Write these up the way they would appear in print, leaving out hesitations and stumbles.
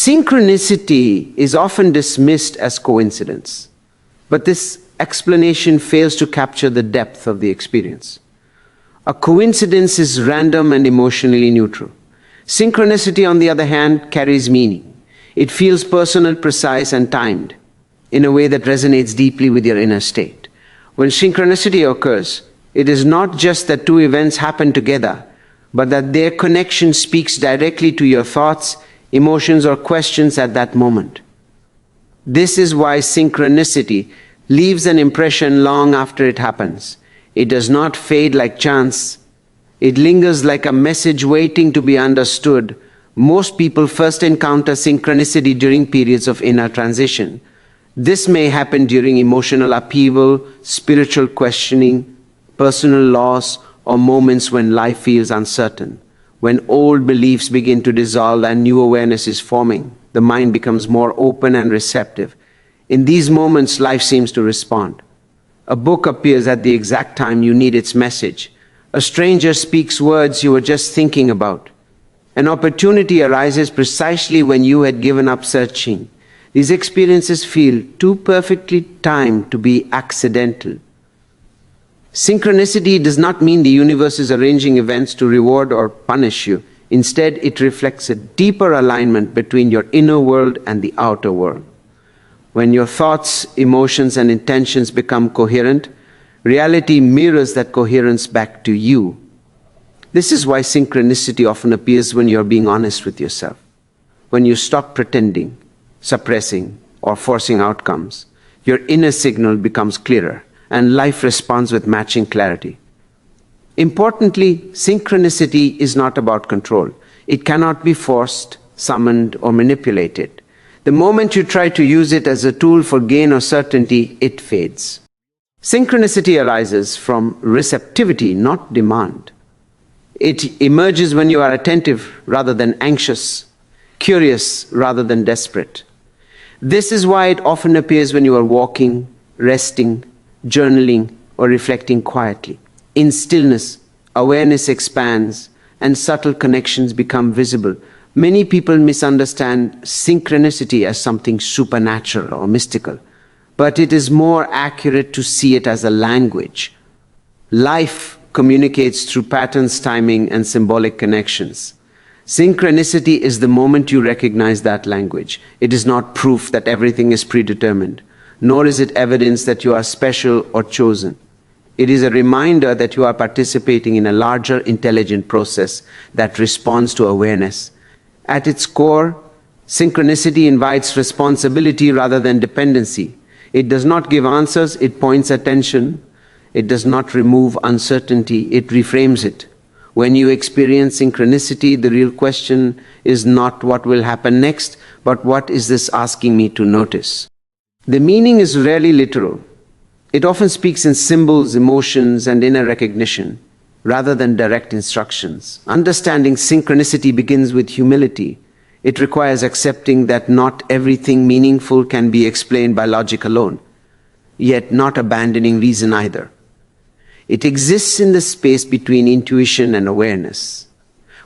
Synchronicity is often dismissed as coincidence, but this explanation fails to capture the depth of the experience. A coincidence is random and emotionally neutral. Synchronicity, on the other hand, carries meaning. It feels personal, precise, and timed in a way that resonates deeply with your inner state. When synchronicity occurs, it is not just that two events happen together, but that their connection speaks directly to your thoughts, emotions, or questions at that moment. This is why synchronicity leaves an impression long after it happens. It does not fade like chance. It lingers like a message waiting to be understood. Most people first encounter synchronicity during periods of inner transition. This may happen during emotional upheaval, spiritual questioning, personal loss, or moments when life feels uncertain. When old beliefs begin to dissolve and new awareness is forming, the mind becomes more open and receptive. In these moments, life seems to respond. A book appears at the exact time you need its message. A stranger speaks words you were just thinking about. An opportunity arises precisely when you had given up searching. These experiences feel too perfectly timed to be accidental. Synchronicity does not mean the universe is arranging events to reward or punish you. Instead, it reflects a deeper alignment between your inner world and the outer world. When your thoughts, emotions, and intentions become coherent, reality mirrors that coherence back to you. This is why synchronicity often appears when you're being honest with yourself. When you stop pretending, suppressing, or forcing outcomes, your inner signal becomes clearer, and life responds with matching clarity. Importantly, synchronicity is not about control. It cannot be forced, summoned, or manipulated. The moment you try to use it as a tool for gain or certainty, it fades. Synchronicity arises from receptivity, not demand. It emerges when you are attentive rather than anxious, curious rather than desperate. This is why it often appears when you are walking, resting, journaling, or reflecting quietly. In stillness, awareness expands and subtle connections become visible. Many people misunderstand synchronicity as something supernatural or mystical, but it is more accurate to see it as a language. Life communicates through patterns, timing, and symbolic connections. Synchronicity is the moment you recognize that language. It is not proof that everything is predetermined, nor is it evidence that you are special or chosen. It is a reminder that you are participating in a larger intelligent process that responds to awareness. At its core, synchronicity invites responsibility rather than dependency. It does not give answers, it points attention. It does not remove uncertainty, it reframes it. When you experience synchronicity, the real question is not what will happen next, but what is this asking me to notice? The meaning is rarely literal. It often speaks in symbols, emotions, and inner recognition, rather than direct instructions. Understanding synchronicity begins with humility. It requires accepting that not everything meaningful can be explained by logic alone, yet not abandoning reason either. It exists in the space between intuition and awareness.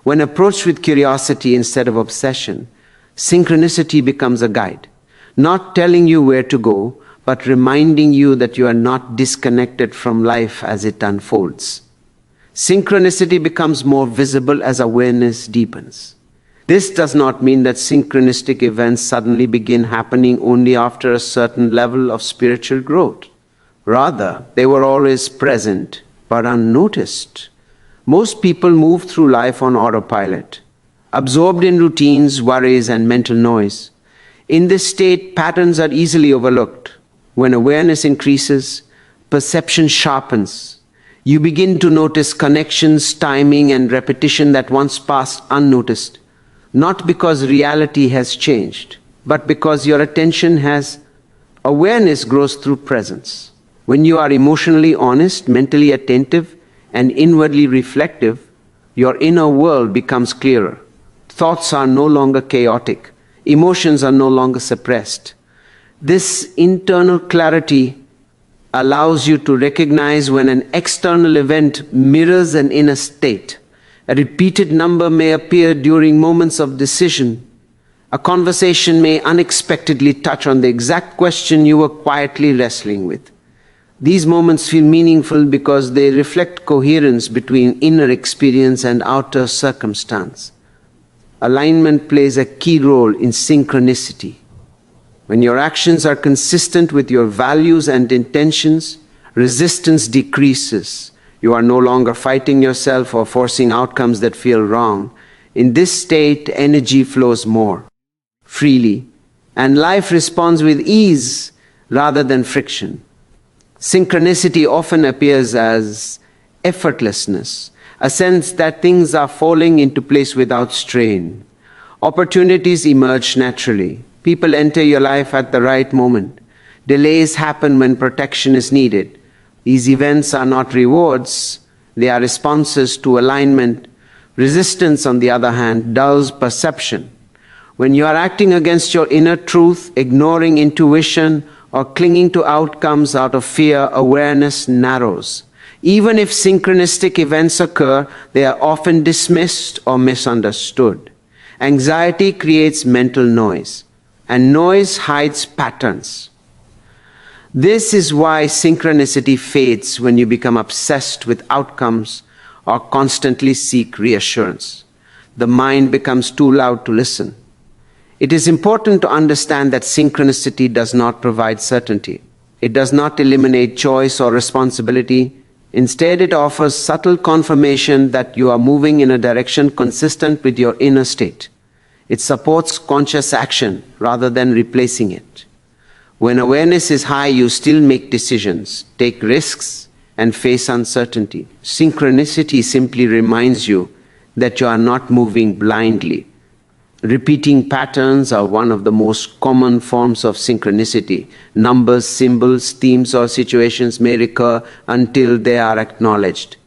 When approached with curiosity instead of obsession, synchronicity becomes a guide, not telling you where to go, but reminding you that you are not disconnected from life as it unfolds. Synchronicity becomes more visible as awareness deepens. This does not mean that synchronistic events suddenly begin happening only after a certain level of spiritual growth. Rather, they were always present, but unnoticed. Most people move through life on autopilot, absorbed in routines, worries, and mental noise. In this state, patterns are easily overlooked. When awareness increases, perception sharpens. You begin to notice connections, timing, and repetition that once passed unnoticed, not because reality has changed, but because your attention has. Awareness grows through presence. When you are emotionally honest, mentally attentive, and inwardly reflective, your inner world becomes clearer. Thoughts are no longer chaotic. Emotions are no longer suppressed. This internal clarity allows you to recognize when an external event mirrors an inner state. A repeated number may appear during moments of decision, A conversation may unexpectedly touch on the exact question you were quietly wrestling with. These moments feel meaningful because they reflect coherence between inner experience and outer circumstance. Alignment plays a key role in synchronicity. When your actions are consistent with your values and intentions, resistance decreases. You are no longer fighting yourself or forcing outcomes that feel wrong. In this state, energy flows more freely, and life responds with ease rather than friction. Synchronicity often appears as effortlessness, a sense that things are falling into place without strain. Opportunities emerge naturally. People enter your life at the right moment. Delays happen when protection is needed. These events are not rewards, they are responses to alignment. Resistance, on the other hand, dulls perception. When you are acting against your inner truth, ignoring intuition, or clinging to outcomes out of fear, awareness narrows. Even if synchronistic events occur, they are often dismissed or misunderstood. Anxiety creates mental noise, and noise hides patterns. This is why synchronicity fades when you become obsessed with outcomes or constantly seek reassurance. The mind becomes too loud to listen. It is important to understand that synchronicity does not provide certainty. It does not eliminate choice or responsibility. Instead, it offers subtle confirmation that you are moving in a direction consistent with your inner state. It supports conscious action rather than replacing it. When awareness is high, you still make decisions, take risks, and face uncertainty. Synchronicity simply reminds you that you are not moving blindly. Repeating patterns are one of the most common forms of synchronicity. Numbers, symbols, themes, or situations may recur until they are acknowledged.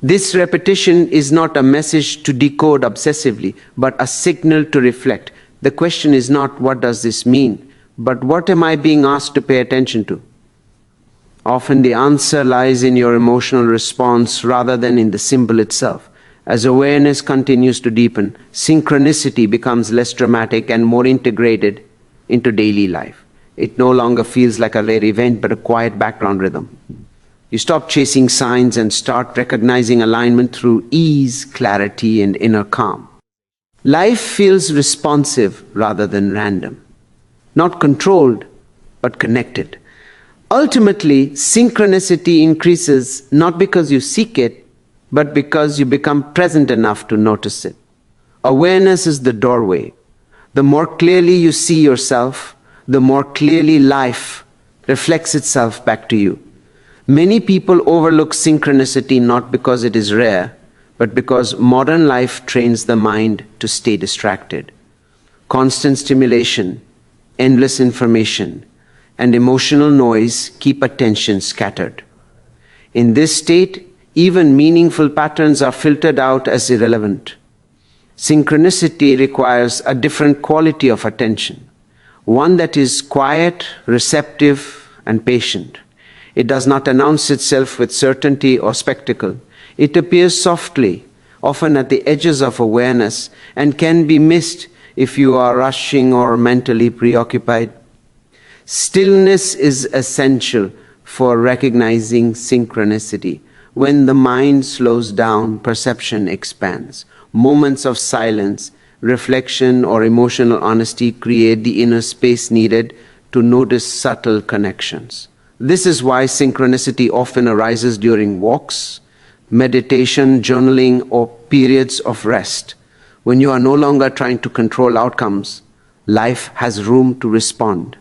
This repetition is not a message to decode obsessively, but a signal to reflect. The question is not, what does this mean? But what am I being asked to pay attention to? Often the answer lies in your emotional response rather than in the symbol itself. As awareness continues to deepen, synchronicity becomes less dramatic and more integrated into daily life. It no longer feels like a rare event, but a quiet background rhythm. You stop chasing signs and start recognizing alignment through ease, clarity, and inner calm. Life feels responsive rather than random. Not controlled, but connected. Ultimately, synchronicity increases not because you seek it, but because you become present enough to notice it. Awareness is the doorway. The more clearly you see yourself, the more clearly life reflects itself back to you. Many people overlook synchronicity not because it is rare, but because modern life trains the mind to stay distracted. Constant stimulation, endless information, and emotional noise keep attention scattered. In this state, even meaningful patterns are filtered out as irrelevant. Synchronicity requires a different quality of attention, one that is quiet, receptive, and patient. It does not announce itself with certainty or spectacle. It appears softly, often at the edges of awareness, and can be missed if you are rushing or mentally preoccupied. Stillness is essential for recognizing synchronicity. When the mind slows down, perception expands. Moments of silence, reflection, or emotional honesty create the inner space needed to notice subtle connections. This is why synchronicity often arises during walks, meditation, journaling, or periods of rest. When you are no longer trying to control outcomes, life has room to respond.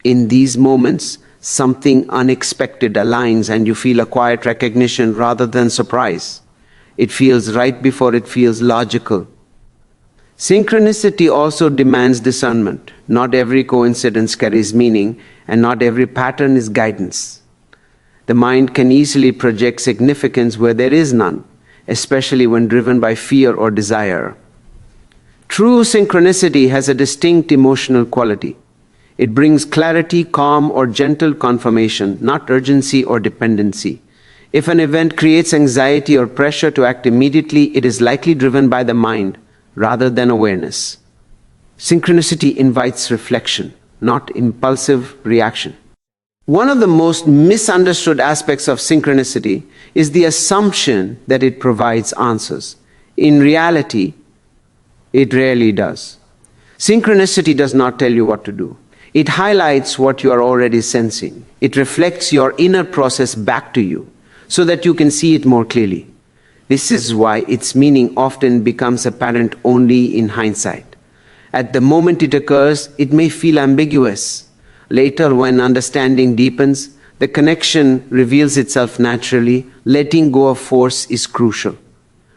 In these moments, something unexpected aligns and you feel a quiet recognition rather than surprise. It feels right before it feels logical. Synchronicity also demands discernment. Not every coincidence carries meaning, and not every pattern is guidance. The mind can easily project significance where there is none, especially when driven by fear or desire. True synchronicity has a distinct emotional quality. It brings clarity, calm, or gentle confirmation, not urgency or dependency. If an event creates anxiety or pressure to act immediately, it is likely driven by the mind rather than awareness. Synchronicity invites reflection, not impulsive reaction. One of the most misunderstood aspects of synchronicity is the assumption that it provides answers. In reality, it rarely does. Synchronicity does not tell you what to do. It highlights what you are already sensing. It reflects your inner process back to you so that you can see it more clearly. This is why its meaning often becomes apparent only in hindsight. At the moment it occurs, it may feel ambiguous. Later, when understanding deepens, the connection reveals itself naturally. Letting go of force is crucial.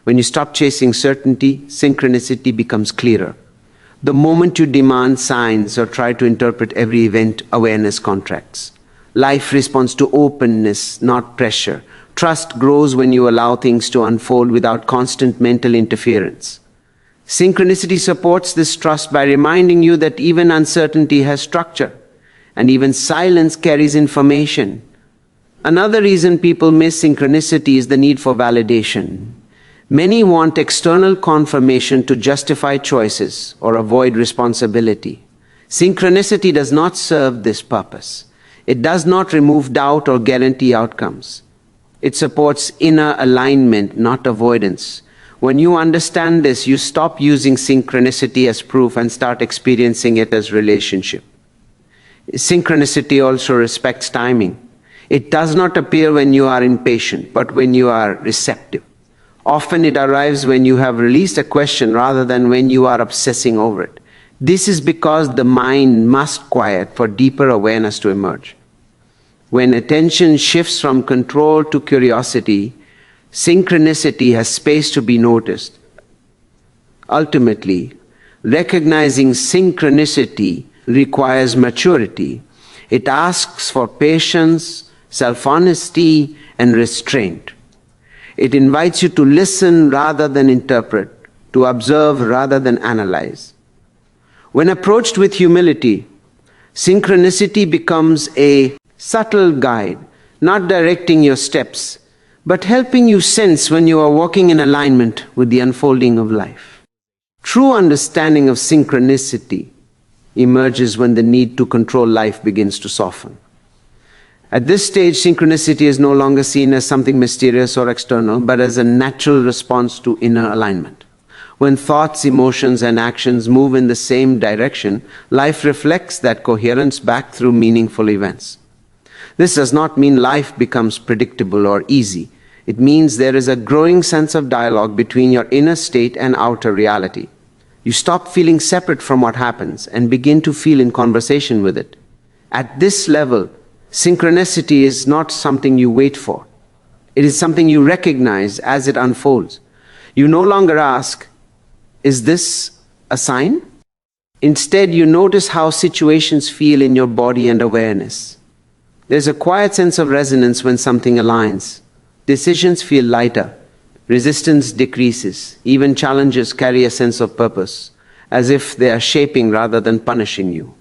When you stop chasing certainty, synchronicity becomes clearer. The moment you demand signs or try to interpret every event, awareness contracts. Life responds to openness, not pressure. Trust grows when you allow things to unfold without constant mental interference. Synchronicity supports this trust by reminding you that even uncertainty has structure, and even silence carries information. Another reason people miss synchronicity is the need for validation. Many want external confirmation to justify choices or avoid responsibility. Synchronicity does not serve this purpose. It does not remove doubt or guarantee outcomes. It supports inner alignment, not avoidance. When you understand this, you stop using synchronicity as proof and start experiencing it as relationship. Synchronicity also respects timing. It does not appear when you are impatient, but when you are receptive. Often it arrives when you have released a question rather than when you are obsessing over it. This is because the mind must quiet for deeper awareness to emerge. When attention shifts from control to curiosity, synchronicity has space to be noticed. Ultimately, recognizing synchronicity requires maturity. It asks for patience, self-honesty, and restraint. It invites you to listen rather than interpret, to observe rather than analyze. When approached with humility, synchronicity becomes a subtle guide, not directing your steps, but helping you sense when you are walking in alignment with the unfolding of life. True understanding of synchronicity emerges when the need to control life begins to soften. At this stage, synchronicity is no longer seen as something mysterious or external, but as a natural response to inner alignment. When thoughts, emotions, and actions move in the same direction, life reflects that coherence back through meaningful events. This does not mean life becomes predictable or easy. It means there is a growing sense of dialogue between your inner state and outer reality. You stop feeling separate from what happens and begin to feel in conversation with it. At this level, synchronicity is not something you wait for. It is something you recognize as it unfolds. You no longer ask, "Is this a sign?" Instead, you notice how situations feel in your body and awareness. There's a quiet sense of resonance when something aligns. Decisions feel lighter. Resistance decreases. Even challenges carry a sense of purpose, as if they are shaping rather than punishing you.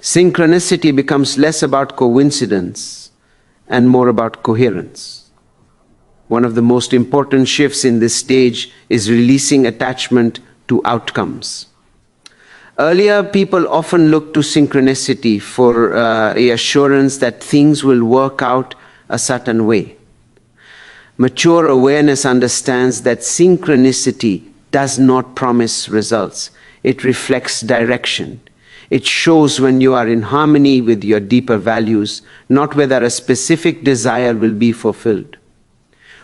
Synchronicity becomes less about coincidence and more about coherence. One of the most important shifts in this stage is releasing attachment to outcomes. Earlier, people often looked to synchronicity for reassurance that things will work out a certain way. Mature awareness understands that synchronicity does not promise results. It reflects direction. It shows when you are in harmony with your deeper values, not whether a specific desire will be fulfilled.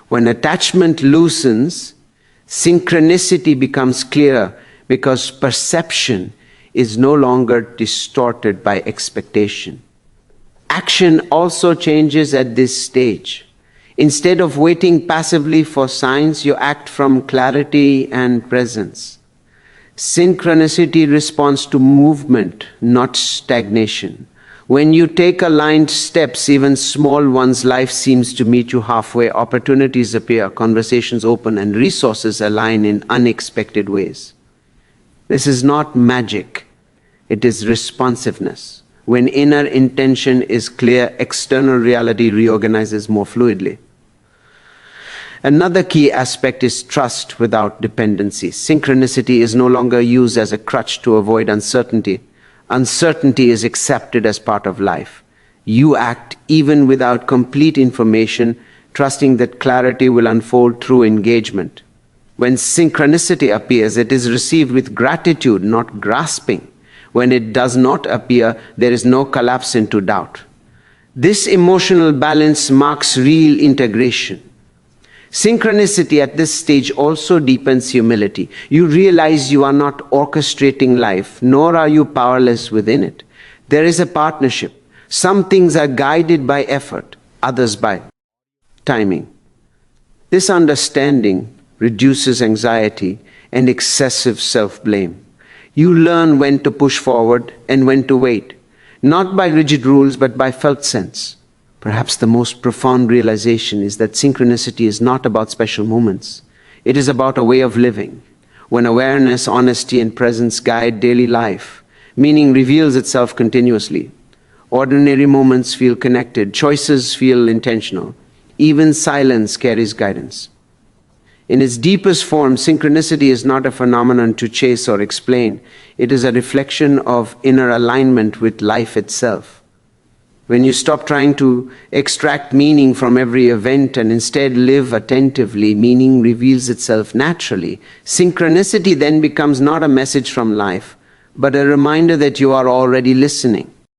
When attachment loosens, synchronicity becomes clear because perception is no longer distorted by expectation. Action also changes at this stage. Instead of waiting passively for signs, you act from clarity and presence. Synchronicity responds to movement, not stagnation. When you take aligned steps, even small ones, life seems to meet you halfway. Opportunities appear, conversations open, and resources align in unexpected ways. This is not magic. It is responsiveness. When inner intention is clear, external reality reorganizes more fluidly. Another key aspect is trust without dependency. Synchronicity is no longer used as a crutch to avoid uncertainty. Uncertainty is accepted as part of life. You act even without complete information, trusting that clarity will unfold through engagement. When synchronicity appears, it is received with gratitude, not grasping. When it does not appear, there is no collapse into doubt. This emotional balance marks real integration. Synchronicity at this stage also deepens humility. You realize you are not orchestrating life, nor are you powerless within it. There is a partnership. Some things are guided by effort, others by timing. This understanding reduces anxiety and excessive self-blame. You learn when to push forward and when to wait, not by rigid rules but by felt sense. Perhaps the most profound realization is that synchronicity is not about special moments. It is about a way of living. When awareness, honesty, and presence guide daily life, meaning reveals itself continuously. Ordinary moments feel connected, choices feel intentional. Even silence carries guidance. In its deepest form, synchronicity is not a phenomenon to chase or explain. It is a reflection of inner alignment with life itself. When you stop trying to extract meaning from every event and instead live attentively, meaning reveals itself naturally. Synchronicity then becomes not a message from life, but a reminder that you are already listening.